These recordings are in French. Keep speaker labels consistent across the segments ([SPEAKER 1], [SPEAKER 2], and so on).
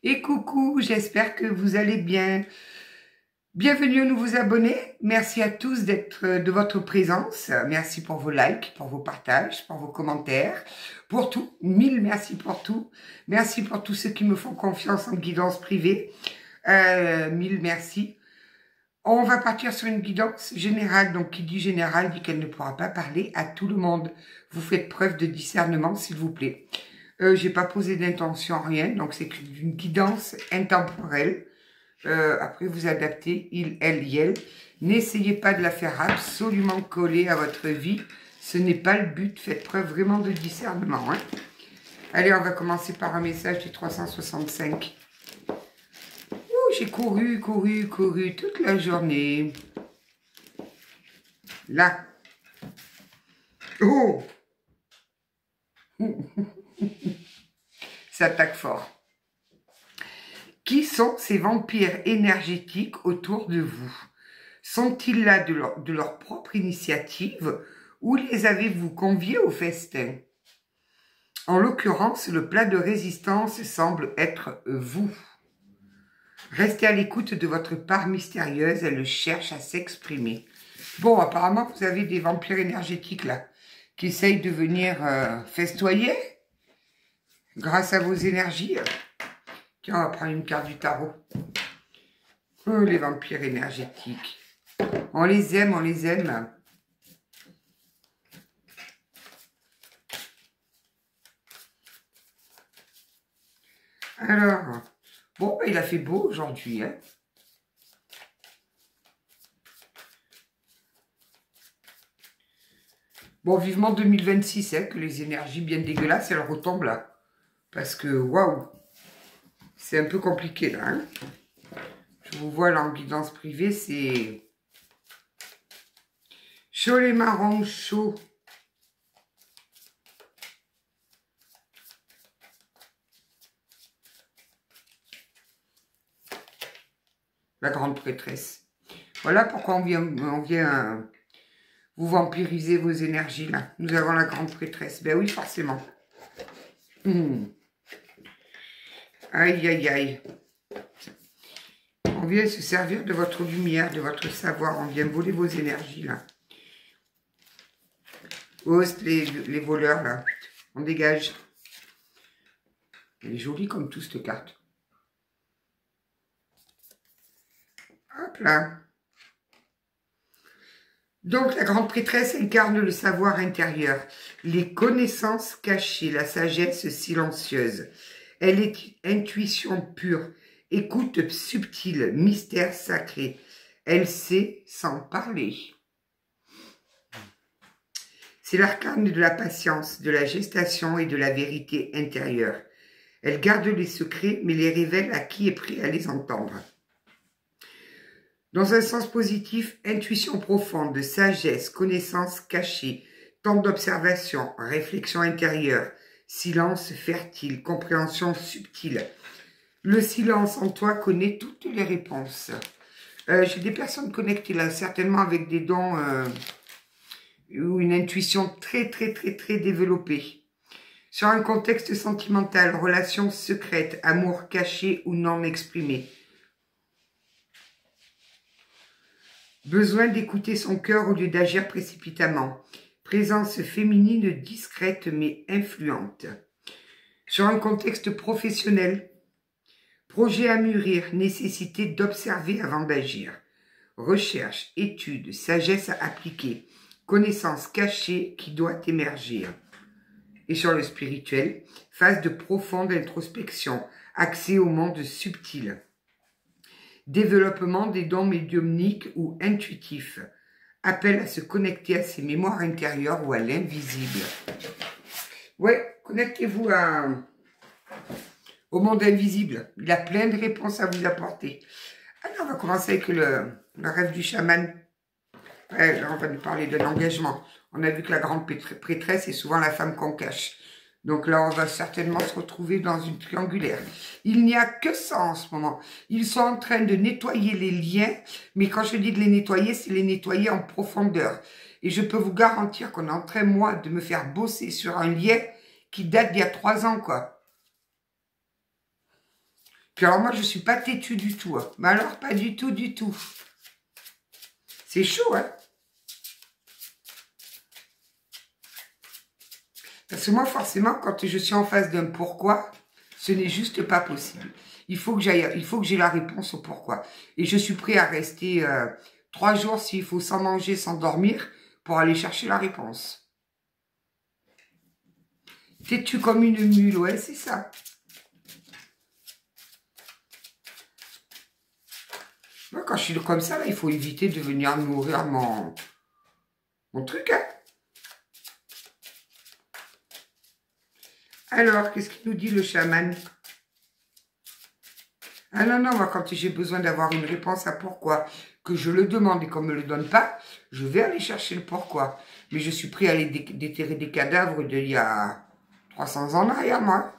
[SPEAKER 1] Et coucou, j'espère que vous allez bien. Bienvenue aux nouveaux abonnés. Merci à tous de votre présence. Merci pour vos likes, pour vos partages, pour vos commentaires, pour tout. Mille merci pour tout. Merci pour tous ceux qui me font confiance en guidance privée. Mille merci. On va partir sur une guidance générale. Donc, qui dit générale dit qu'elle ne pourra pas parler à tout le monde. Vous faites preuve de discernement, s'il vous plaît. J'ai pas posé d'intention, rien. Donc, c'est une guidance intemporelle. Après, vous adaptez, il, elle, yel. N'essayez pas de la faire absolument coller à votre vie. Ce n'est pas le but. Faites preuve vraiment de discernement. Hein. Allez, on va commencer par un message du 365. J'ai couru toute la journée. Là. Oh. Ça attaque fort. Qui sont ces vampires énergétiques autour de vous? Sont-ils là de leur propre initiative ou les avez-vous conviés au festin? En l'occurrence, le plat de résistance semble être vous. Restez à l'écoute de votre part mystérieuse, elle cherche à s'exprimer. Bon, apparemment, vous avez des vampires énergétiques là, qui essayent de venir festoyer grâce à vos énergies. Tiens, on va prendre une carte du tarot. Oh, les vampires énergétiques. On les aime, on les aime. Alors, bon, il a fait beau aujourd'hui, hein. Bon, vivement 2026, hein, que les énergies bien dégueulasses, elles retombent là. Parce que, waouh, c'est un peu compliqué là. Hein. Je vous vois là en guidance privée, c'est chaud les marrons, chaud. La grande prêtresse. Voilà pourquoi on vient vous vampiriser vos énergies là. Nous avons la grande prêtresse. Ben oui, forcément. Aïe, aïe, aïe. On vient se servir de votre lumière, de votre savoir. On vient voler vos énergies là. Host, les voleurs là. On dégage. Elle est jolie comme tout cette carte. Hop là. Donc, la grande prêtresse incarne le savoir intérieur, les connaissances cachées, la sagesse silencieuse. Elle est intuition pure, écoute subtile, mystère sacré. Elle sait sans parler. C'est l'arcane de la patience, de la gestation et de la vérité intérieure. Elle garde les secrets, mais les révèle à qui est prêt à les entendre. Dans un sens positif, intuition profonde, sagesse, connaissance cachée, temps d'observation, réflexion intérieure, silence fertile, compréhension subtile. Le silence en toi connaît toutes les réponses. J'ai des personnes connectées là, certainement avec des dons ou une intuition très développée. Sur un contexte sentimental, relation secrète, amour caché ou non exprimé. Besoin d'écouter son cœur au lieu d'agir précipitamment. Présence féminine discrète mais influente. Sur un contexte professionnel. Projet à mûrir, nécessité d'observer avant d'agir. Recherche, étude, sagesse à appliquer. Connaissance cachée qui doit émerger. Et sur le spirituel, phase de profonde introspection. Accès au monde subtil. Développement des dons médiumniques ou intuitifs. Appel à se connecter à ses mémoires intérieures ou à l'invisible. Ouais, connectez-vous au monde invisible. Il a plein de réponses à vous apporter. Alors, on va commencer avec le rêve du chaman. Ouais, là, on va nous parler de l'engagement. On a vu que la grande prêtresse est souvent la femme qu'on cache. Donc là, on va certainement se retrouver dans une triangulaire. Il n'y a que ça en ce moment. Ils sont en train de nettoyer les liens, mais quand je dis de les nettoyer, c'est les nettoyer en profondeur. Et je peux vous garantir qu'on est en train, moi, de me faire bosser sur un lien qui date d'il y a 3 ans, quoi. Puis alors moi, je suis pas têtue du tout. Hein. Mais alors, pas du tout, du tout. C'est chaud, hein. Parce que moi, forcément, quand je suis en face d'un pourquoi, ce n'est juste pas possible. Il faut que j'ai la réponse au pourquoi. Et je suis prêt à rester 3 jours s'il faut sans manger, sans dormir, pour aller chercher la réponse. Têtu comme une mule, ouais, c'est ça. Moi, quand je suis comme ça, là, il faut éviter de venir nourrir mon truc, hein. Alors, qu'est-ce qu'il nous dit le chaman? Ah non, non, moi, quand j'ai besoin d'avoir une réponse à pourquoi, que je le demande et qu'on ne me le donne pas, je vais aller chercher le pourquoi. Mais je suis prêt à aller déterrer des cadavres d'il y a 300 ans en arrière, moi.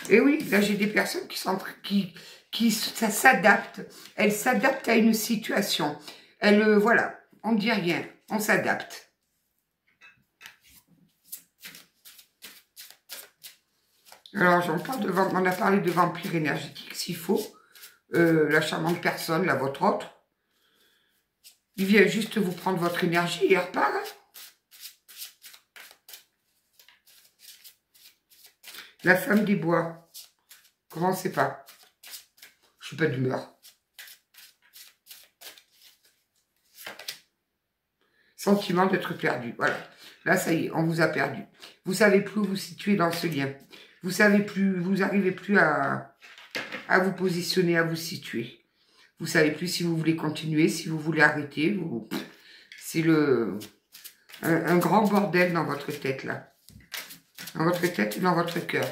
[SPEAKER 1] Et oui, là, j'ai des personnes qui ça s'adaptent. Elles s'adaptent à une situation. Elles, voilà, on ne dit rien, on s'adapte. Alors, on a parlé de vampire énergétique, s'il faut. La charmante personne, la votre autre, il vient juste vous prendre votre énergie et il repart. Hein. La femme des bois. Commencez pas. Je suis pas d'humeur. Sentiment d'être perdu. Voilà. Là, ça y est, on vous a perdu. Vous savez plus où vous situer dans ce lien. Vous savez plus, vous n'arrivez plus à vous positionner, à vous situer. Vous savez plus si vous voulez continuer, si vous voulez arrêter. C'est un grand bordel dans votre tête, là. Dans votre tête et dans votre cœur.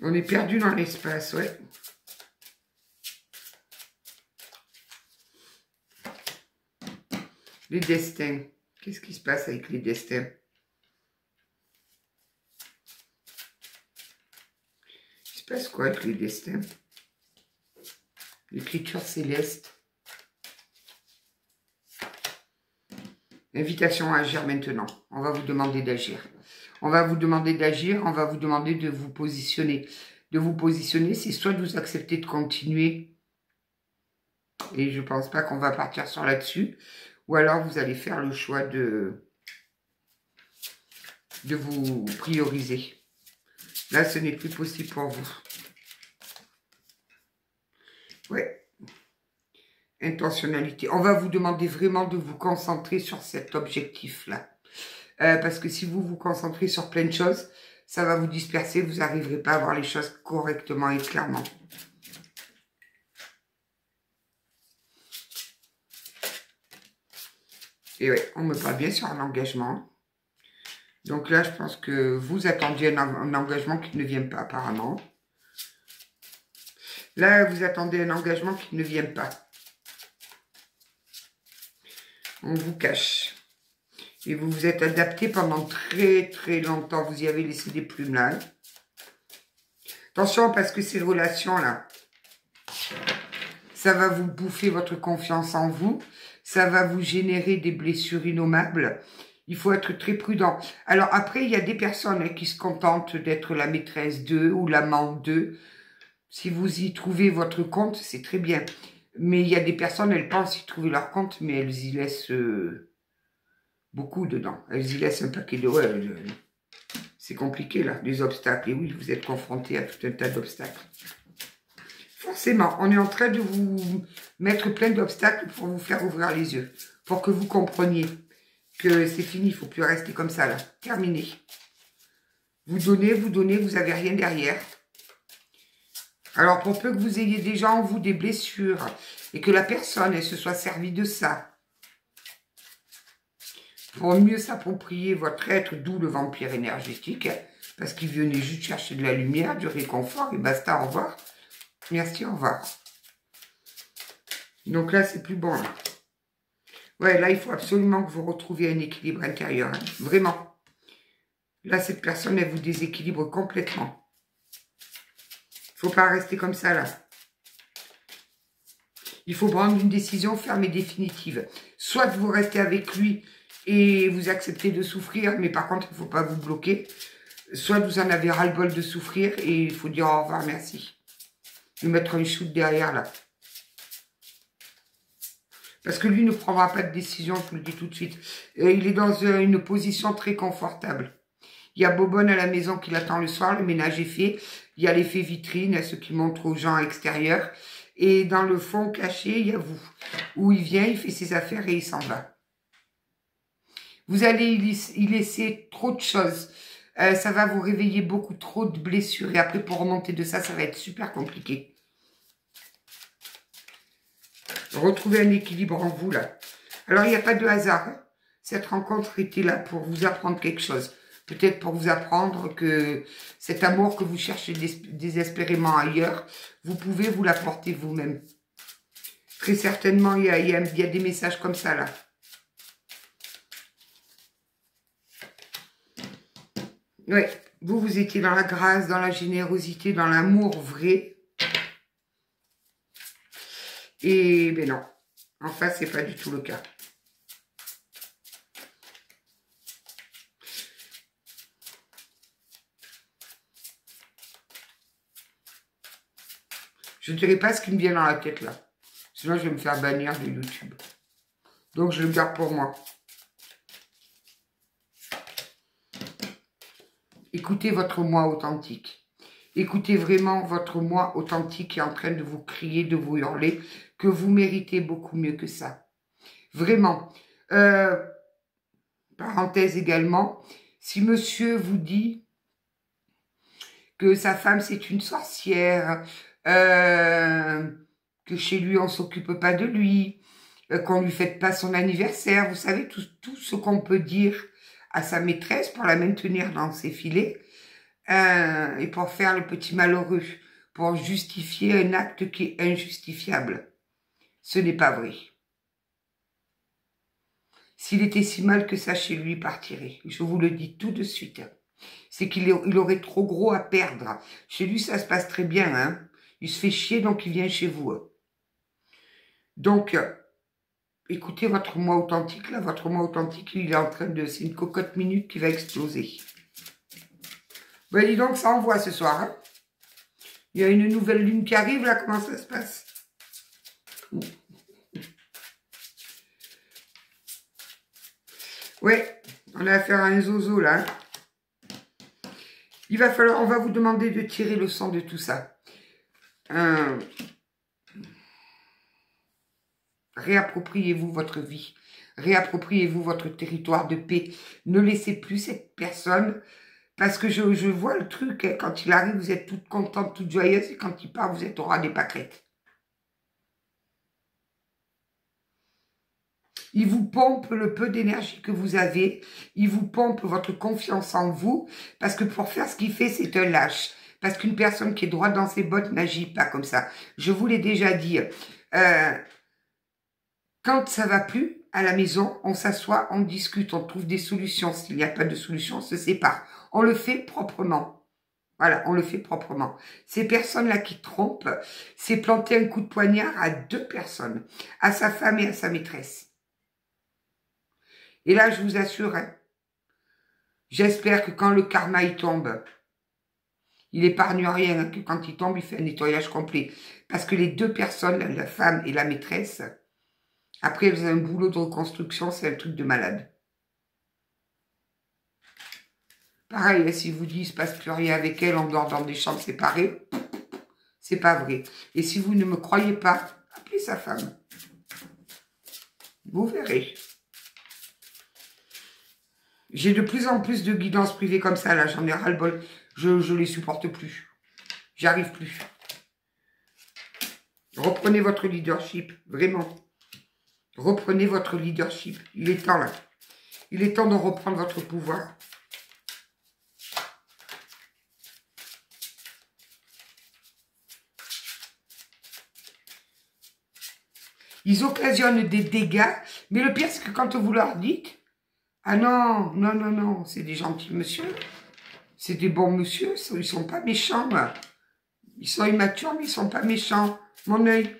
[SPEAKER 1] On est perdu dans l'espace, ouais. Les destins. Qu'est-ce qui se passe avec les destins? Il se passe quoi avec les destins? L'écriture céleste. Invitation à agir maintenant. On va vous demander d'agir. On va vous demander d'agir, on va vous demander de vous positionner. De vous positionner, c'est soit de vous accepter de continuer, et je ne pense pas qu'on va partir sur là-dessus, ou alors vous allez faire le choix de vous prioriser. Là, ce n'est plus possible pour vous. Ouais. Intentionnalité. On va vous demander vraiment de vous concentrer sur cet objectif-là. Parce que si vous vous concentrez sur plein de choses, ça va vous disperser, vous n'arriverez pas à voir les choses correctement et clairement. Et ouais, on me parle bien sur un engagement. Donc là, je pense que vous attendiez un engagement qui ne vient pas apparemment. Là, vous attendez un engagement qui ne vient pas. On vous cache. Et vous vous êtes adapté pendant très très longtemps. Vous y avez laissé des plumes là. Attention parce que ces relations-là, ça va vous bouffer votre confiance en vous. Ça va vous générer des blessures innommables. Il faut être très prudent. Alors après, il y a des personnes qui se contentent d'être la maîtresse d'eux ou l'amant d'eux. Si vous y trouvez votre compte, c'est très bien. Mais il y a des personnes, elles pensent y trouver leur compte, mais elles y laissent beaucoup dedans. Elles y laissent un paquet de... Ouais, c'est compliqué là, des obstacles. Et oui, vous êtes confronté à tout un tas d'obstacles. Forcément, on est en train de vous mettre plein d'obstacles pour vous faire ouvrir les yeux. Pour que vous compreniez que c'est fini, il ne faut plus rester comme ça là. Terminé. Vous donnez, vous n'avez rien derrière. Alors, pour peu que vous ayez déjà en vous des blessures et que la personne, elle se soit servie de ça pour mieux s'approprier votre être, d'où le vampire énergétique, parce qu'il venait juste chercher de la lumière, du réconfort, et basta, au revoir. Merci, au revoir. Donc là, c'est plus bon. Là. Ouais, là, il faut absolument que vous retrouviez un équilibre intérieur. Hein. Vraiment. Là, cette personne, elle vous déséquilibre complètement. Il ne faut pas rester comme ça, là. Il faut prendre une décision ferme et définitive. Soit vous restez avec lui et vous acceptez de souffrir, mais par contre, il ne faut pas vous bloquer. Soit vous en avez ras-le-bol de souffrir et il faut dire au revoir, merci. Lui mettre un shoot derrière, là. Parce que lui ne prendra pas de décision, je vous le dis tout de suite. Il est dans une position très confortable. Il y a Bobonne à la maison qui l'attend le soir, le ménage est fait. Il y a l'effet vitrine, ce qui montre aux gens extérieurs. Et dans le fond caché, il y a vous. Où il vient, il fait ses affaires et il s'en va. Vous allez y laisser trop de choses. Ça va vous réveiller beaucoup trop de blessures. Et après, pour remonter de ça, ça va être super compliqué. Retrouvez un équilibre en vous, là. Alors, il n'y a pas de hasard. Hein. Cette rencontre était là pour vous apprendre quelque chose. Peut-être pour vous apprendre que cet amour que vous cherchez désespérément ailleurs, vous pouvez vous l'apporter vous-même. Très certainement, il y a des messages comme ça, là. Oui, vous étiez dans la grâce, dans la générosité, dans l'amour vrai. Et ben non, en face, c'est pas du tout le cas. Je ne dirai pas ce qui me vient dans la tête, là. Sinon, je vais me faire bannir de YouTube. Donc, je le garde pour moi. Écoutez votre moi authentique. Écoutez vraiment votre moi authentique qui est en train de vous crier, de vous hurler, que vous méritez beaucoup mieux que ça. Vraiment. Parenthèse également, si monsieur vous dit que sa femme c'est une sorcière, que chez lui on s'occupe pas de lui, qu'on lui fête pas son anniversaire, vous savez tout ce qu'on peut dire à sa maîtresse pour la maintenir dans ses filets et pour faire le petit malheureux, pour justifier un acte qui est injustifiable. Ce n'est pas vrai. S'il était si mal que ça chez lui, il partirait. Je vous le dis tout de suite. C'est qu'il aurait trop gros à perdre. Chez lui, ça se passe très bien. Hein. Il se fait chier, donc il vient chez vous. Donc, écoutez votre moi authentique. Là, votre moi authentique, il est en train de... C'est une cocotte minute qui va exploser. Ben, dis donc, ça envoie ce soir. Hein. Il y a une nouvelle lune qui arrive, là. Comment ça se passe? Ouais, on a affaire à un zozo, là. Il va falloir, on va vous demander de tirer le sang de tout ça. Réappropriez-vous votre vie. Réappropriez-vous votre territoire de paix. Ne laissez plus cette personne, parce que je vois le truc, hein, quand il arrive, vous êtes toute contente, toute joyeuse, et quand il part, vous êtes au ras des pâquerettes. Il vous pompe le peu d'énergie que vous avez. Il vous pompe votre confiance en vous. Parce que pour faire ce qu'il fait, c'est un lâche. Parce qu'une personne qui est droite dans ses bottes n'agit pas comme ça. Je vous l'ai déjà dit. Quand ça va plus, à la maison, on s'assoit, on discute, on trouve des solutions. S'il n'y a pas de solution, on se sépare. On le fait proprement. Voilà, on le fait proprement. Ces personnes-là qui trompent, c'est planter un coup de poignard à 2 personnes. À sa femme et à sa maîtresse. Et là, je vous assure, hein, j'espère que quand le karma il tombe, il épargne rien, hein, que quand il tombe, il fait un nettoyage complet. Parce que les 2 personnes, la femme et la maîtresse, après, elles ont un boulot de reconstruction, c'est un truc de malade. Pareil, hein, si vous dites, il ne se passe plus rien avec elle, on dort dans des chambres séparées, c'est pas vrai. Et si vous ne me croyez pas, appelez sa femme. Vous verrez. J'ai de plus en plus de guidance privée comme ça, là, j'en ai ras-le-bol. Je les supporte plus. J'arrive plus. Reprenez votre leadership, vraiment. Reprenez votre leadership. Il est temps, là. Il est temps de reprendre votre pouvoir. Ils occasionnent des dégâts, mais le pire, c'est que quand vous leur dites, ah non, non, non, non, c'est des gentils monsieur, c'est des bons monsieur, ils sont pas méchants. Ils sont immatures, mais ils sont pas méchants. Mon œil.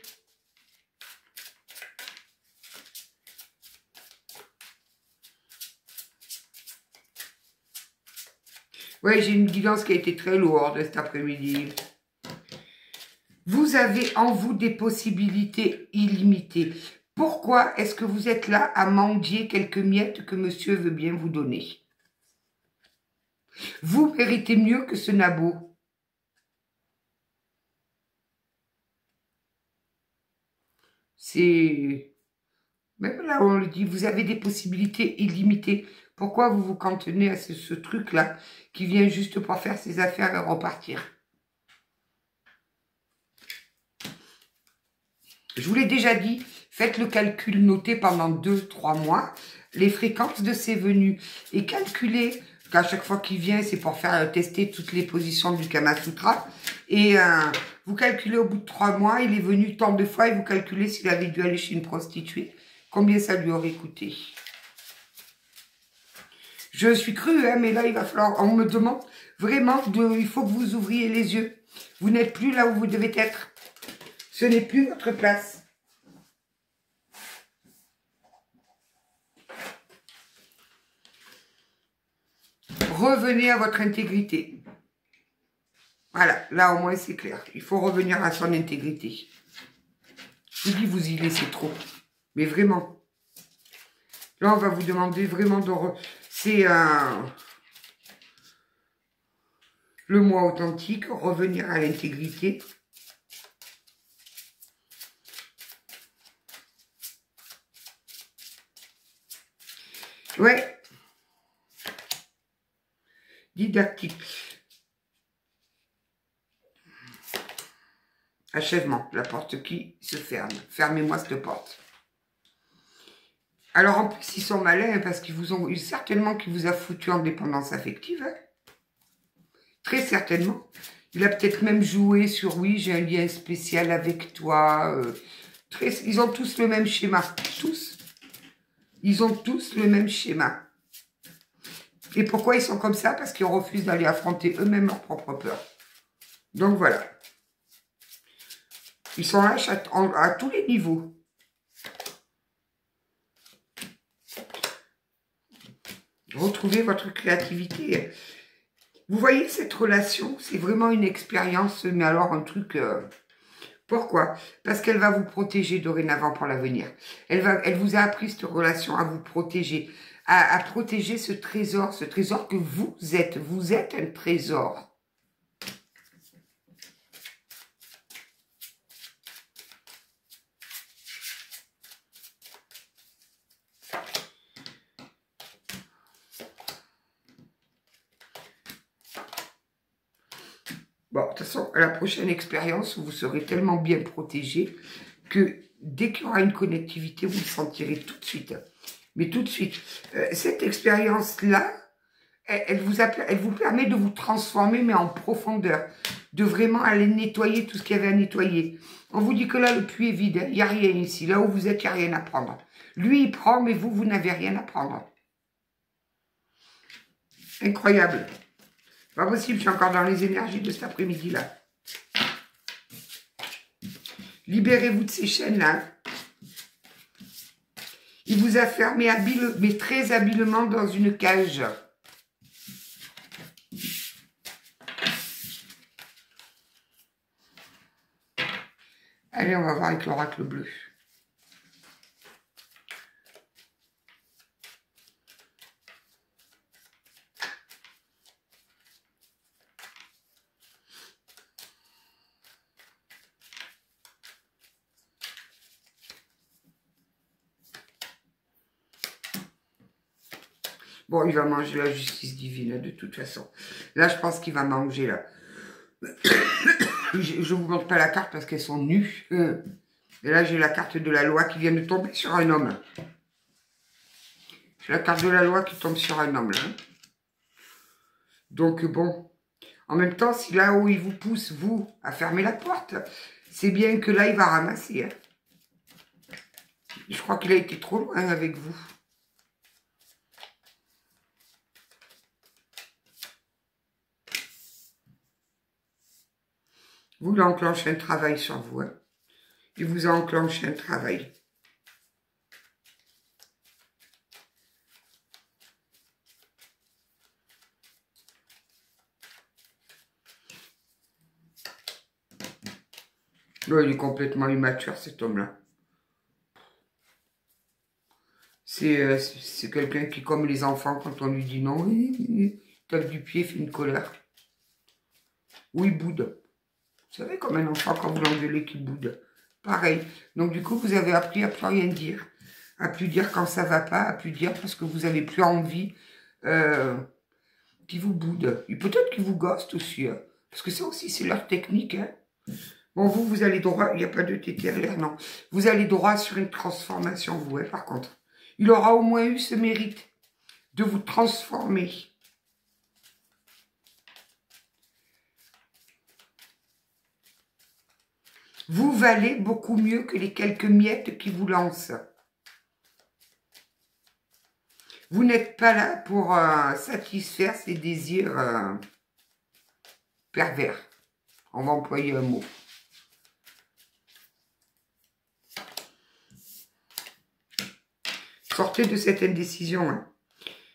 [SPEAKER 1] Ouais, j'ai une guidance qui a été très lourde cet après-midi. Vous avez en vous des possibilités illimitées. Pourquoi est-ce que vous êtes là à mendier quelques miettes que monsieur veut bien vous donner? Vous méritez mieux que ce nabot. C'est... Même là, on le dit, vous avez des possibilités illimitées. Pourquoi vous vous cantonnez à ce truc-là qui vient juste pour faire ses affaires et repartir? Je vous l'ai déjà dit, faites le calcul, notez pendant 2-3 mois les fréquences de ses venues et calculez qu'à chaque fois qu'il vient, c'est pour faire tester toutes les positions du Kama Sutra. Et vous calculez au bout de 3 mois, il est venu tant de fois et vous calculez s'il avait dû aller chez une prostituée. Combien ça lui aurait coûté? Je suis crue, hein, mais là, il va falloir... On me demande vraiment, il faut que vous ouvriez les yeux. Vous n'êtes plus là où vous devez être. Ce n'est plus votre place. Revenez à votre intégrité. Voilà, là au moins c'est clair. Il faut revenir à son intégrité. Je vous dis, vous y laissez trop. Mais vraiment. Là, on va vous demander vraiment de... C'est le moi authentique, revenir à l'intégrité. Ouais. Didactique. Achèvement. La porte qui se ferme. Fermez-moi cette porte. Alors en plus, ils sont malins parce qu'ils vous ont... Certainement qu'il vous a foutu en dépendance affective. Hein. Très certainement. Il a peut-être même joué sur oui, j'ai un lien spécial avec toi. Ils ont tous le même schéma. Tous. Ils ont tous le même schéma. Et pourquoi ils sont comme ça? Parce qu'ils refusent d'aller affronter eux-mêmes leur propre peur. Donc voilà. Ils sont lâches à tous les niveaux. Retrouvez votre créativité. Vous voyez cette relation, c'est vraiment une expérience, mais alors un truc... Pourquoi? Parce qu'elle va vous protéger dorénavant pour l'avenir. Elle vous a appris cette relation à vous protéger, à protéger ce trésor que vous êtes. Vous êtes un trésor. Bon, de toute façon, à la prochaine expérience, vous serez tellement bien protégé que dès qu'il y aura une connectivité, vous le sentirez tout de suite. Mais tout de suite. Cette expérience-là, elle vous permet de vous transformer, mais en profondeur. De vraiment aller nettoyer tout ce qu'il y avait à nettoyer. On vous dit que là, le puits est vide. Il n'y a rien ici. Là où vous êtes, il n'y a rien à prendre. Lui, il prend, mais vous n'avez rien à prendre. Incroyable. Pas possible, je suis encore dans les énergies de cet après-midi-là. Libérez-vous de ces chaînes-là. Il vous a fermé mais très habilement dans une cage. Allez, on va voir avec l'oracle bleu. Bon, il va manger la justice divine, là, de toute façon. Là, je pense qu'il va manger, là. Je ne vous montre pas la carte parce qu'elles sont nues. Et là, j'ai la carte de la loi qui vient de tomber sur un homme. J'ai la carte de la loi qui tombe sur un homme, là. Donc, bon. En même temps, si là où il vous pousse, vous, à fermer la porte, c'est bien que là, il va ramasser. Hein. Je crois qu'il a été trop loin avec vous. Vous, il a enclenché un travail sur vous. Hein. Il vous a enclenché un travail. Ouais, il est complètement immature, cet homme-là. C'est quelqu'un qui, comme les enfants, quand on lui dit non, il tape du pied, fait une colère. Ou il boude. Vous savez, comme un enfant, quand vous l'engueulez, qui boude. Pareil. Donc, du coup, vous avez appris à plus rien dire. À plus dire quand ça va pas, à plus dire parce que vous n'avez plus envie qu'il vous boude. Et peut-être qu'il vous ghoste aussi. Hein. Parce que ça aussi, c'est leur technique. Hein. Bon, vous allez droit, il n'y a pas de TTR, non. Vous allez droit sur une transformation, vous, hein, par contre. Il aura au moins eu ce mérite de vous transformer. Vous valez beaucoup mieux que les quelques miettes qui vous lancent. Vous n'êtes pas là pour satisfaire ces désirs pervers. On va employer un mot. Sortez de cette indécision. Hein.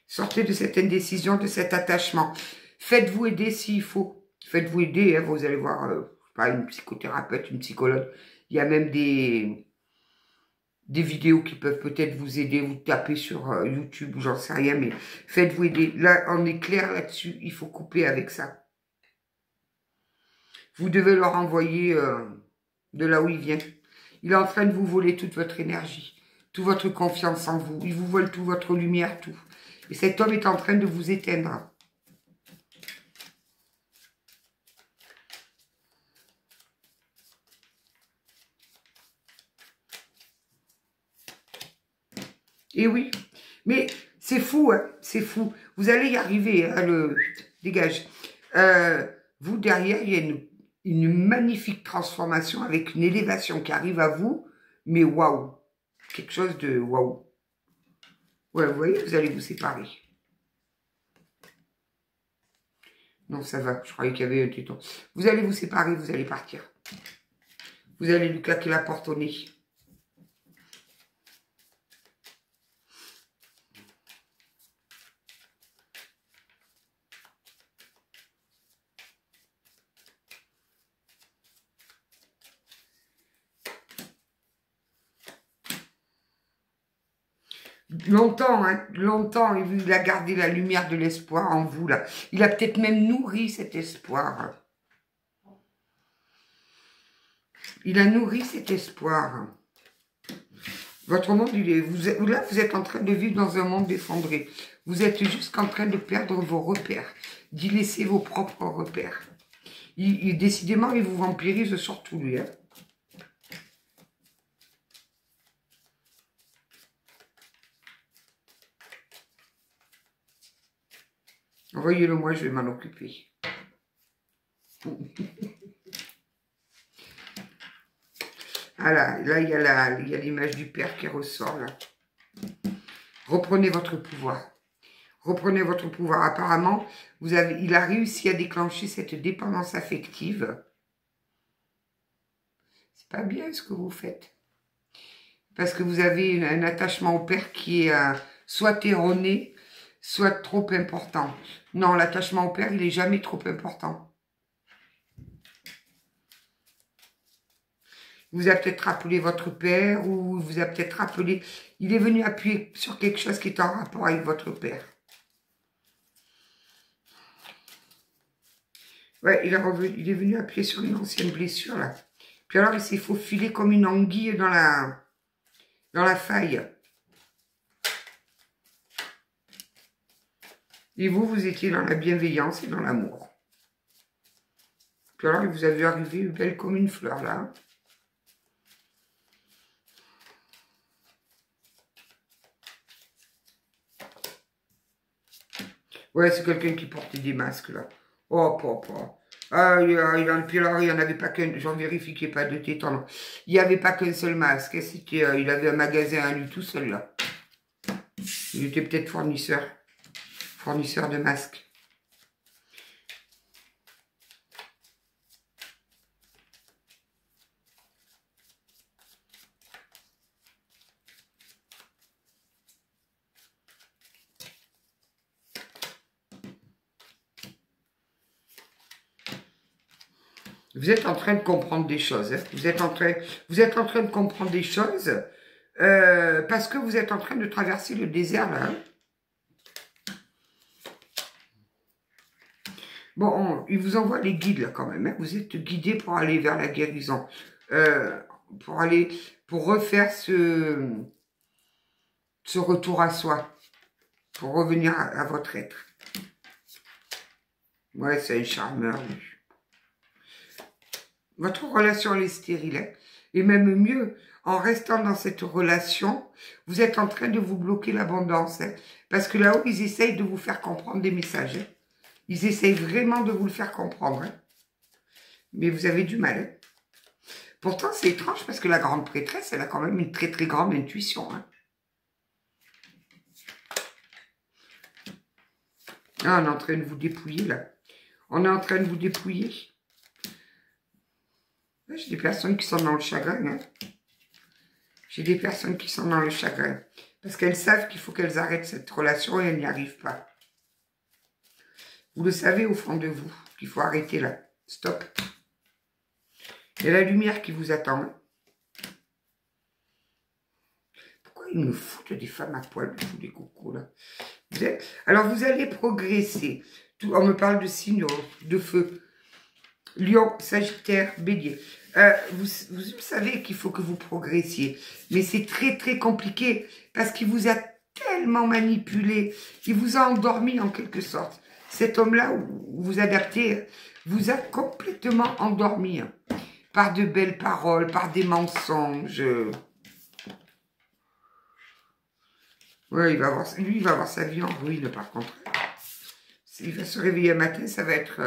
[SPEAKER 1] Sortez de cette indécision, de cet attachement. Faites-vous aider s'il faut. Faites-vous aider. Hein, vous allez voir, pas une psychothérapeute, une psychologue. Il y a même des vidéos qui peuvent peut-être vous aider. Vous tapez sur YouTube ou j'en sais rien. Mais faites-vous aider. Là, on est clair là-dessus. Il faut couper avec ça. Vous devez leur envoyer de là où il vient. Il est en train de vous voler toute votre énergie. Toute votre confiance en vous. Il vous vole toute votre lumière, tout. Et cet homme est en train de vous éteindre. Et oui, mais c'est fou, hein, c'est fou. Vous allez y arriver, hein, dégage. Vous, derrière, il y a une magnifique transformation avec une élévation qui arrive à vous, mais waouh. Quelque chose de waouh. Ouais, vous voyez, vous allez vous séparer. Non, ça va, je croyais qu'il y avait un téton. Vous allez vous séparer, vous allez partir. Vous allez lui claquer la porte au nez. Longtemps, hein, longtemps, il a gardé la lumière de l'espoir en vous, là. Il a peut-être même nourri cet espoir. Il a nourri cet espoir. Votre monde, là, vous êtes en train de vivre dans un monde effondré. Vous êtes juste en train de perdre vos repères, d'y laisser vos propres repères. Décidément, il vous vampirise surtout, lui, hein. Envoyez-le moi, je vais m'en occuper. Voilà, là, il y a l'image du père qui ressort, là. Reprenez votre pouvoir. Reprenez votre pouvoir. Apparemment, il a réussi à déclencher cette dépendance affective. C'est pas bien ce que vous faites. Parce que vous avez un attachement au père qui est soit erroné, soit trop important. Non, l'attachement au père, il n'est jamais trop important. Vous a peut-être rappelé votre père ou vous a peut-être rappelé... Il est venu appuyer sur quelque chose qui est en rapport avec votre père. Ouais, il est venu appuyer sur une ancienne blessure, là. Puis alors, il s'est faufilé comme une anguille dans la faille. Et vous étiez dans la bienveillance et dans l'amour. Puis alors, vous avez arrivé belle comme une fleur, là. Ouais, c'est quelqu'un qui portait des masques, là. Oh, papa. Ah, puis alors, il n'y en avait pas qu'un, j'en vérifie qu'il n'y ait pas de tétan. Il n'y avait pas qu'un seul masque. Il avait un magasin à lui tout seul, là. Il était peut-être fournisseur de masques. Vous êtes en train de comprendre des choses. Hein. Vous êtes en train de comprendre des choses parce que vous êtes en train de traverser le désert là. Hein. Bon, il vous envoie les guides là quand même. Hein. Vous êtes guidé pour aller vers la guérison, pour refaire ce retour à soi, pour revenir à votre être. Ouais, c'est un charmeur. Lui. Votre relation elle est stérile, hein. Et même mieux, en restant dans cette relation, vous êtes en train de vous bloquer l'abondance, hein. Parce que là-haut, ils essayent de vous faire comprendre des messages. Hein. Ils essayent vraiment de vous le faire comprendre. Hein. Mais vous avez du mal. Hein. Pourtant, c'est étrange parce que la grande prêtresse, elle a quand même une très très grande intuition. Hein. Ah, on est en train de vous dépouiller là. On est en train de vous dépouiller. J'ai des personnes qui sont dans le chagrin. Hein. J'ai des personnes qui sont dans le chagrin. Parce qu'elles savent qu'il faut qu'elles arrêtent cette relation et elles n'y arrivent pas. Vous le savez au fond de vous, qu'il faut arrêter là. Stop. Il y a la lumière qui vous attend. Hein. Pourquoi ils me foutent des femmes à poil, tous les cocos là? Alors vous allez progresser. On me parle de signes de feu. Lion, Sagittaire, Bélier. Vous savez qu'il faut que vous progressiez. Mais c'est très très compliqué parce qu'il vous a tellement manipulé. Il vous a endormi en quelque sorte. Cet homme-là, où vous adaptez, vous a complètement endormi. Hein, par de belles paroles, par des mensonges. Ouais, lui, il va avoir sa vie en ruine par contre. S'il va se réveiller un matin, ça va être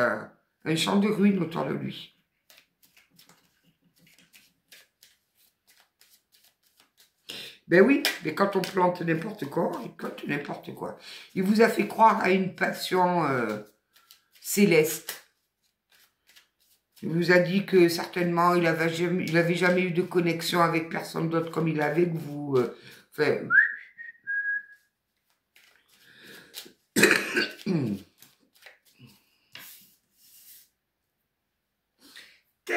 [SPEAKER 1] un champ de ruines autour de lui. Ben oui, mais quand on plante n'importe quoi, on récolte n'importe quoi. Il vous a fait croire à une passion céleste. Il vous a dit que certainement, il avait jamais eu de connexion avec personne d'autre comme il avait avec vous. Enfin...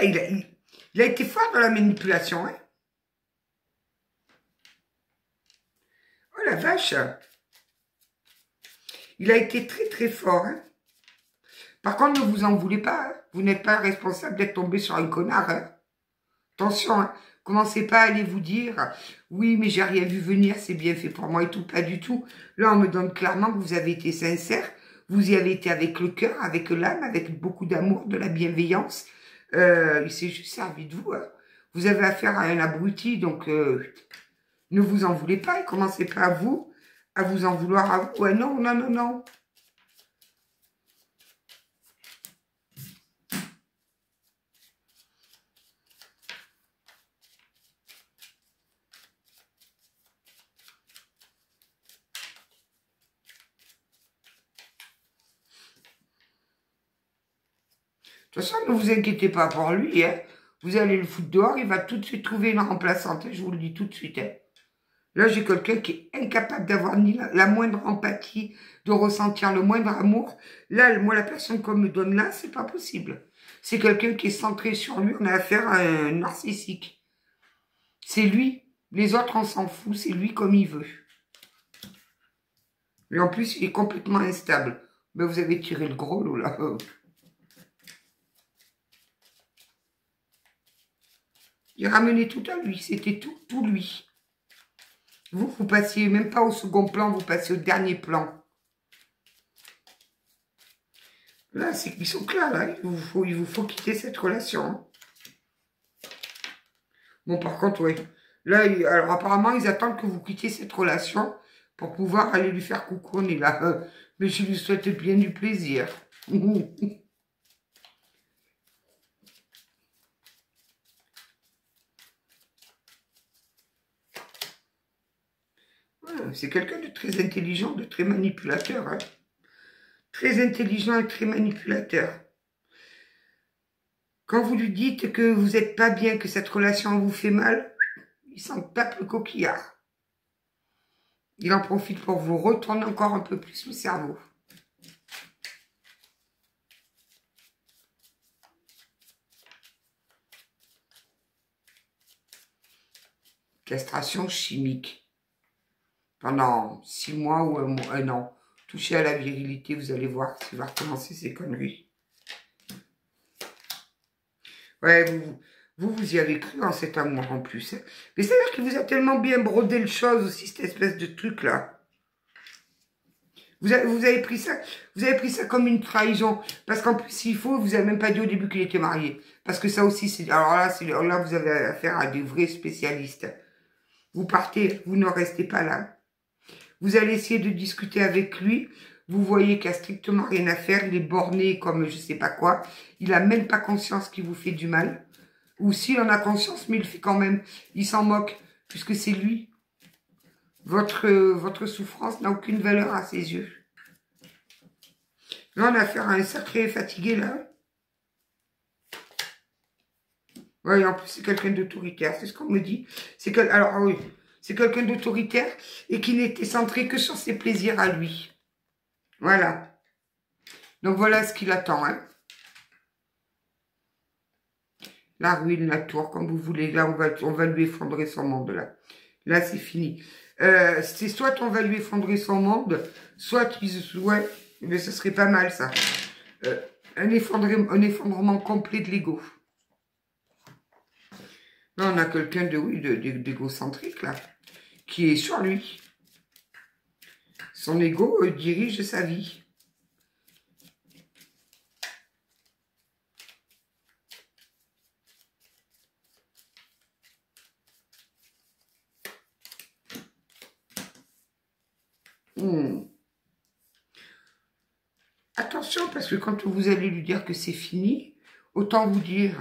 [SPEAKER 1] il a été fort dans la manipulation, hein. Oh la vache! Il a été très très fort, hein. Par contre, ne vous en voulez pas, hein. Vous n'êtes pas responsable d'être tombé sur un connard, hein. Attention, hein. Commencez pas à aller vous dire « Oui, mais j'ai rien vu venir, c'est bien fait pour moi et tout. » Pas du tout. Là, on me donne clairement que vous avez été sincère. Vous y avez été avec le cœur, avec l'âme, avec beaucoup d'amour, de la bienveillance. Il s'est juste servi de vous. Hein. Vous avez affaire à un abruti, donc ne vous en voulez pas. Et commencez pas à vous en vouloir à vous. Ouais, non, non, non, non. De toute façon, ne vous inquiétez pas pour lui. Hein. Vous allez le foutre dehors, il va tout de suite trouver une remplaçante. Hein, je vous le dis tout de suite. Hein. Là, j'ai quelqu'un qui est incapable d'avoir ni la moindre empathie, de ressentir le moindre amour. Là, moi, la personne qu'on me donne là, c'est pas possible. C'est quelqu'un qui est centré sur lui. On a affaire à un narcissique. C'est lui. Les autres, on s'en fout. C'est lui comme il veut. Et en plus, il est complètement instable. Ben, vous avez tiré le gros lot, là. Il ramenait tout à lui. C'était tout lui. Vous passiez même pas au second plan, vous passez au dernier plan. Là, c'est qu'ils sont clairs, là. Il vous faut quitter cette relation. Hein. Bon, par contre, oui. Là, alors apparemment, ils attendent que vous quittiez cette relation pour pouvoir aller lui faire coucou. On est là. Mais je lui souhaite bien du plaisir. C'est quelqu'un de très intelligent, de très manipulateur. Hein. Très intelligent et très manipulateur. Quand vous lui dites que vous n'êtes pas bien, que cette relation vous fait mal, il s'en tape le coquillard. Il en profite pour vous retourner encore un peu plus le cerveau. Castration chimique. Pendant 6 mois ou un an. Touchez à la virilité, vous allez voir s'il va recommencer ses conneries. Ouais, vous y avez cru en cet amour en plus. Hein. Mais c'est-à-dire qu'il vous a tellement bien brodé le chose aussi, cette espèce de truc-là. Vous avez pris ça comme une trahison. Parce qu'en plus, s'il faut, vous n'avez même pas dit au début qu'il était marié. Parce que ça aussi, c'est... Alors là, vous avez affaire à des vrais spécialistes. Vous partez, vous ne restez pas là. Vous allez essayer de discuter avec lui. Vous voyez qu'il n'y a strictement rien à faire. Il est borné comme je sais pas quoi. Il n'a même pas conscience qu'il vous fait du mal. Ou s'il en a conscience, mais il le fait quand même. Il s'en moque, puisque c'est lui. Votre souffrance n'a aucune valeur à ses yeux. Là, on a affaire à un sacré fatigué, là. Oui, en plus, c'est quelqu'un d'autoritaire, c'est ce qu'on me dit. Alors, oui, c'est quelqu'un d'autoritaire et qui n'était centré que sur ses plaisirs à lui. Voilà. Donc, voilà ce qu'il attend, hein. La ruine, la tour, comme vous voulez. Là, on va lui effondrer son monde, là. Là, c'est fini. C'est soit on va lui effondrer son monde, soit ouais, mais ce serait pas mal, ça. Un effondrement complet de l'ego. Là, on a quelqu'un d'égocentrique, là, qui est sur lui. Son ego dirige sa vie. Attention, parce que quand vous allez lui dire que c'est fini, autant vous dire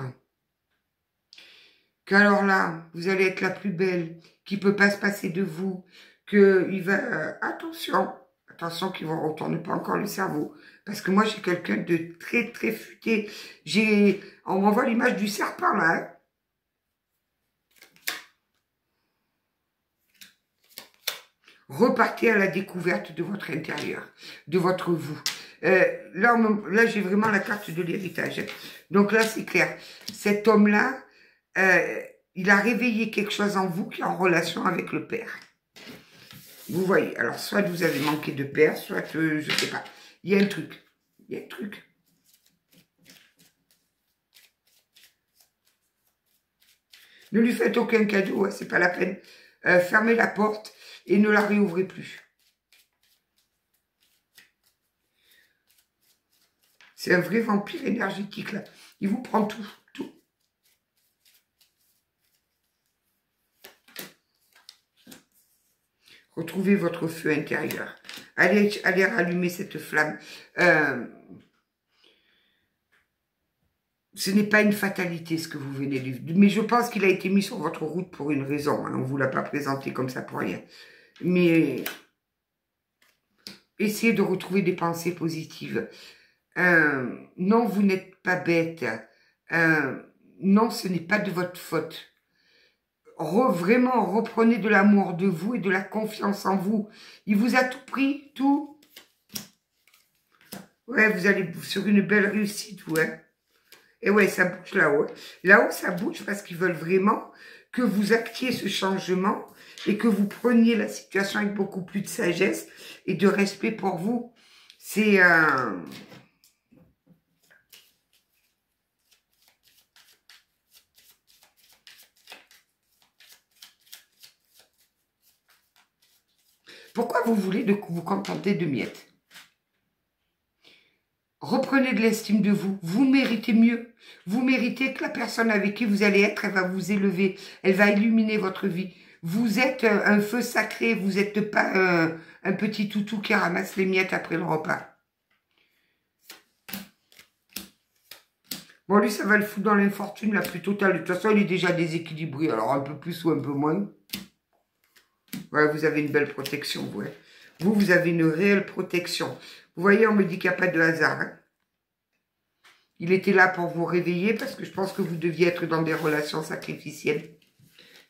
[SPEAKER 1] qu'alors là, vous allez être la plus belle, qu'il ne peut pas se passer de vous, qu'il va... attention qu'il ne vous retourne pas encore le cerveau. Parce que moi, j'ai quelqu'un de très, très futé. On m'envoie l'image du serpent, là. Hein. Repartez à la découverte de votre intérieur, de votre vous. Là j'ai vraiment la carte de l'héritage. Donc là, c'est clair. Cet homme-là, il a réveillé quelque chose en vous qui est en relation avec le père. Vous voyez. Alors, soit vous avez manqué de père, soit, je ne sais pas. Il y a un truc. Il y a un truc. Ne lui faites aucun cadeau, hein, c'est pas la peine. Fermez la porte et ne la réouvrez plus. C'est un vrai vampire énergétique, là. Il vous prend tout, tout. Retrouvez votre feu intérieur. Allez rallumer cette flamme. Ce n'est pas une fatalité, ce que vous venez de vivre. Mais je pense qu'il a été mis sur votre route pour une raison. Hein. On ne vous l'a pas présenté comme ça pour rien. Mais essayez de retrouver des pensées positives. Non, vous n'êtes pas bête. Non, ce n'est pas de votre faute. Vraiment, reprenez de l'amour de vous et de la confiance en vous. Il vous a tout pris, tout. Ouais, vous allez sur une belle réussite, vous, hein. Et ouais, ça bouge là-haut. Là-haut, ça bouge parce qu'ils veulent vraiment que vous actiez ce changement et que vous preniez la situation avec beaucoup plus de sagesse et de respect pour vous. C'est... Pourquoi vous voulez vous contenter de miettes? Reprenez de l'estime de vous. Vous méritez mieux. Vous méritez que la personne avec qui vous allez être, elle va vous élever. Elle va illuminer votre vie. Vous êtes un feu sacré. Vous n'êtes pas un petit toutou qui ramasse les miettes après le repas. Bon, lui, ça va le foutre dans l'infortune la plus totale. De toute façon, il est déjà déséquilibré. Alors, un peu plus ou un peu moins. Ouais, vous avez une belle protection, ouais. Vous avez une réelle protection. Vous voyez, on me dit qu'il n'y a pas de hasard. Hein. Il était là pour vous réveiller parce que je pense que vous deviez être dans des relations sacrificielles.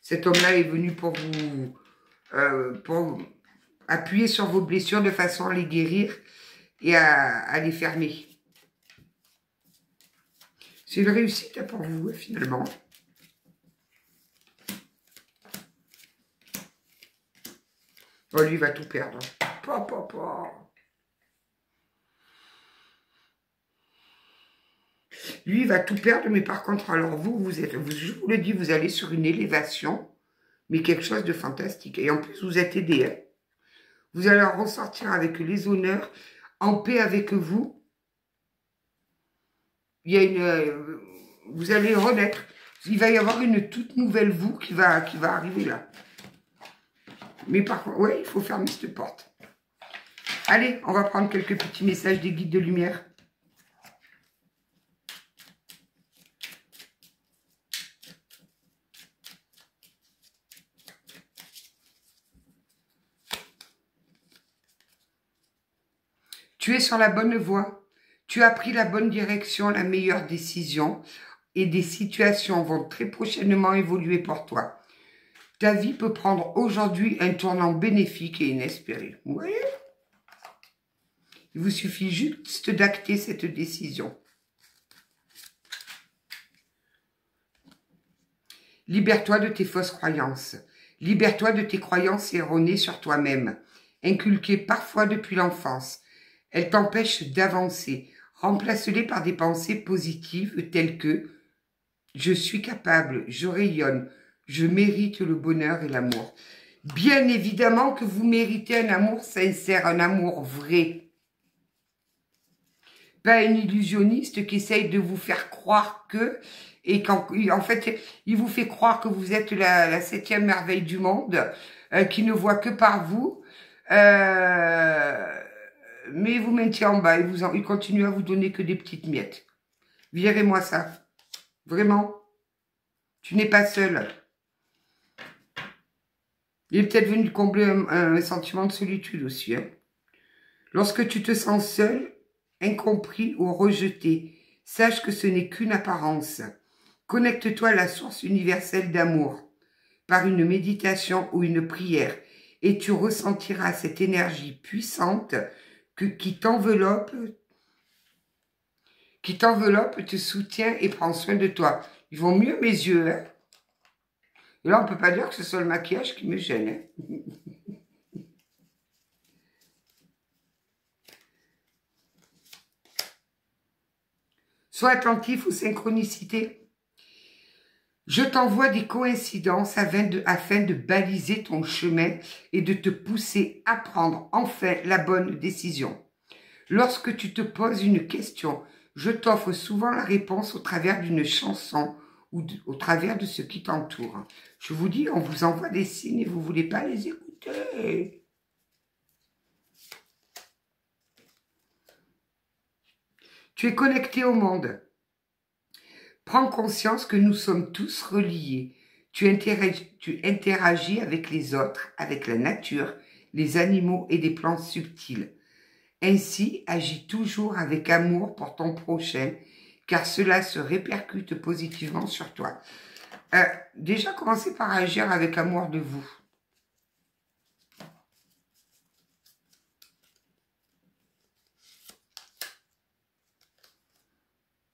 [SPEAKER 1] Cet homme-là est venu pour vous... pour appuyer sur vos blessures de façon à les guérir et à les fermer. C'est une réussite pour vous, finalement. Oh, lui, il va tout perdre. Pa, pa, pa. Lui, il va tout perdre, mais par contre, alors vous êtes, je vous le dis, vous allez sur une élévation, mais quelque chose de fantastique. Et en plus, vous êtes aidé. Hein. Vous allez ressortir avec les honneurs, en paix avec vous. Il y a une, vous allez renaître. Il va y avoir une toute nouvelle vous qui va arriver là. Mais par contre, ouais, il faut fermer cette porte. Allez, on va prendre quelques petits messages des guides de lumière. Tu es sur la bonne voie. Tu as pris la bonne direction, la meilleure décision. Et des situations vont très prochainement évoluer pour toi. Ta vie peut prendre aujourd'hui un tournant bénéfique et inespéré. Vous voyez ? Il vous suffit juste d'acter cette décision. Libère-toi de tes fausses croyances. Libère-toi de tes croyances erronées sur toi-même, inculquées parfois depuis l'enfance. Elles t'empêchent d'avancer. Remplace-les par des pensées positives telles que « Je suis capable, je rayonne, je mérite le bonheur et l'amour. » Bien évidemment que vous méritez un amour sincère, un amour vrai. Pas un illusionniste qui essaye de vous faire croire que... Et en fait, il vous fait croire que vous êtes la 7e merveille du monde, qui ne voit que par vous. Mais il vous maintient en bas, il continue à vous donner que des petites miettes. Virez-moi ça. Vraiment. Tu n'es pas seul. Il est peut-être venu combler un sentiment de solitude aussi. Hein. Lorsque tu te sens seul, incompris ou rejeté, sache que ce n'est qu'une apparence. Connecte-toi à la source universelle d'amour par une méditation ou une prière et tu ressentiras cette énergie puissante qui t'enveloppe, te soutient et prend soin de toi. Ils vont mieux mes yeux. Hein. Et là, on ne peut pas dire que ce soit le maquillage qui me gêne. Hein. Sois attentif aux synchronicités. Je t'envoie des coïncidences afin de baliser ton chemin et de te pousser à prendre enfin la bonne décision. Lorsque tu te poses une question, je t'offre souvent la réponse au travers d'une chanson ou au travers de ce qui t'entoure. Je vous dis, on vous envoie des signes et vous ne voulez pas les écouter. Tu es connecté au monde. Prends conscience que nous sommes tous reliés. Tu interagis avec les autres, avec la nature, les animaux et des plantes subtiles. Ainsi, agis toujours avec amour pour ton prochain, car cela se répercute positivement sur toi. Déjà, commencez par agir avec amour de vous.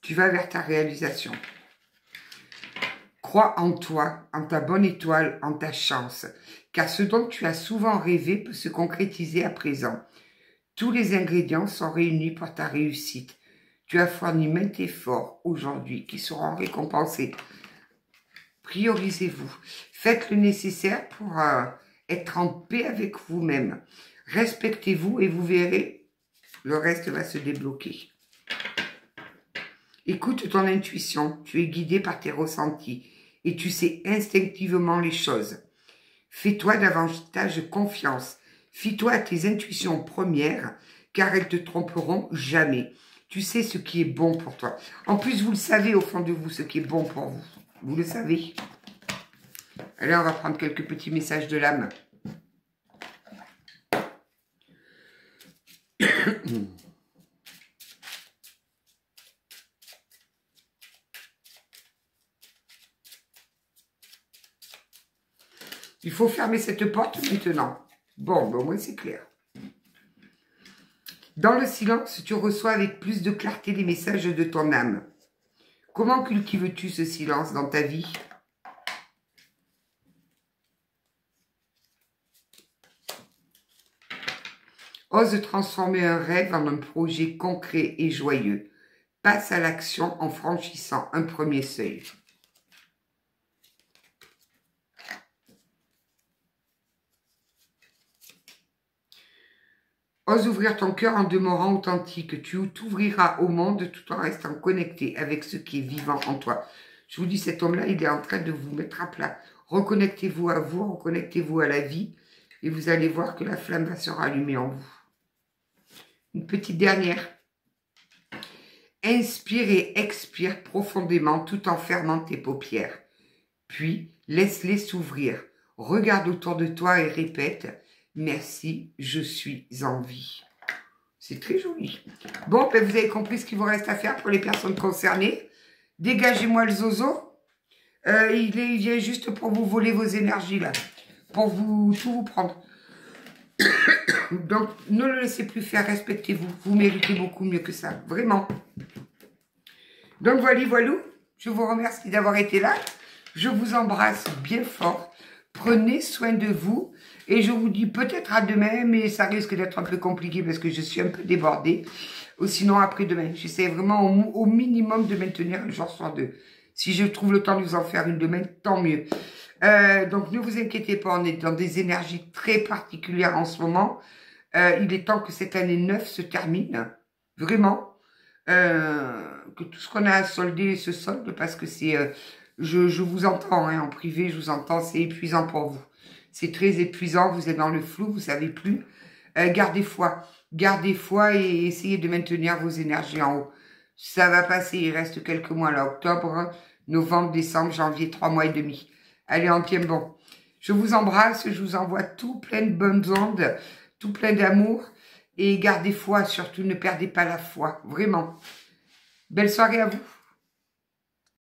[SPEAKER 1] Tu vas vers ta réalisation. Crois en toi, en ta bonne étoile, en ta chance, car ce dont tu as souvent rêvé peut se concrétiser à présent. Tous les ingrédients sont réunis pour ta réussite. Tu as fourni maints efforts aujourd'hui qui seront récompensés. Priorisez-vous. Faites le nécessaire pour être en paix avec vous-même. Respectez-vous et vous verrez, le reste va se débloquer. Écoute ton intuition, tu es guidé par tes ressentis et tu sais instinctivement les choses. Fais-toi davantage confiance. Fie-toi à tes intuitions premières, car elles te tromperont jamais. Tu sais ce qui est bon pour toi. En plus, vous le savez au fond de vous, ce qui est bon pour vous. Vous le savez. Allez, on va prendre quelques petits messages de l'âme. Il faut fermer cette porte maintenant. Bon, ben au moins c'est clair. Dans le silence, tu reçois avec plus de clarté les messages de ton âme. Comment cultives-tu ce silence dans ta vie ? Ose transformer un rêve en un projet concret et joyeux. Passe à l'action en franchissant un premier seuil. Ose ouvrir ton cœur en demeurant authentique. Tu t'ouvriras au monde tout en restant connecté avec ce qui est vivant en toi. Je vous dis, cet homme-là, il est en train de vous mettre à plat. Reconnectez-vous à vous, reconnectez-vous à la vie. Et vous allez voir que la flamme va se rallumer en vous. Une petite dernière. Inspire et expire profondément tout en fermant tes paupières. Puis, laisse-les s'ouvrir. Regarde autour de toi et répète « Merci, je suis en vie ». C'est très joli. Bon, ben vous avez compris ce qu'il vous reste à faire pour les personnes concernées. Dégagez-moi le zozo. Il vient juste pour vous voler vos énergies, là. Pour tout vous prendre. Donc, ne le laissez plus faire, respectez-vous. Vous méritez beaucoup mieux que ça, vraiment. Donc, voilà. Je vous remercie d'avoir été là. Je vous embrasse bien fort. Prenez soin de vous. Et je vous dis peut-être à demain, mais ça risque d'être un peu compliqué parce que je suis un peu débordée. Ou sinon, après-demain. J'essaie vraiment au minimum de maintenir un jour sur 2. Si je trouve le temps de vous en faire une demain, tant mieux. Donc, ne vous inquiétez pas, on est dans des énergies très particulières en ce moment. Il est temps que cette année 9 se termine. Vraiment. Que tout ce qu'on a à solder se solde parce que c'est... je vous entends hein, en privé, je vous entends, c'est épuisant pour vous. C'est très épuisant, vous êtes dans le flou, vous savez plus. Gardez foi et essayez de maintenir vos énergies en haut. Ça va passer, il reste quelques mois là, octobre, novembre, décembre, janvier, 3 mois et demi. Allez, en tient bon. Je vous embrasse, je vous envoie tout plein de bonnes ondes, tout plein d'amour. Et gardez foi, surtout ne perdez pas la foi, vraiment. Belle soirée à vous.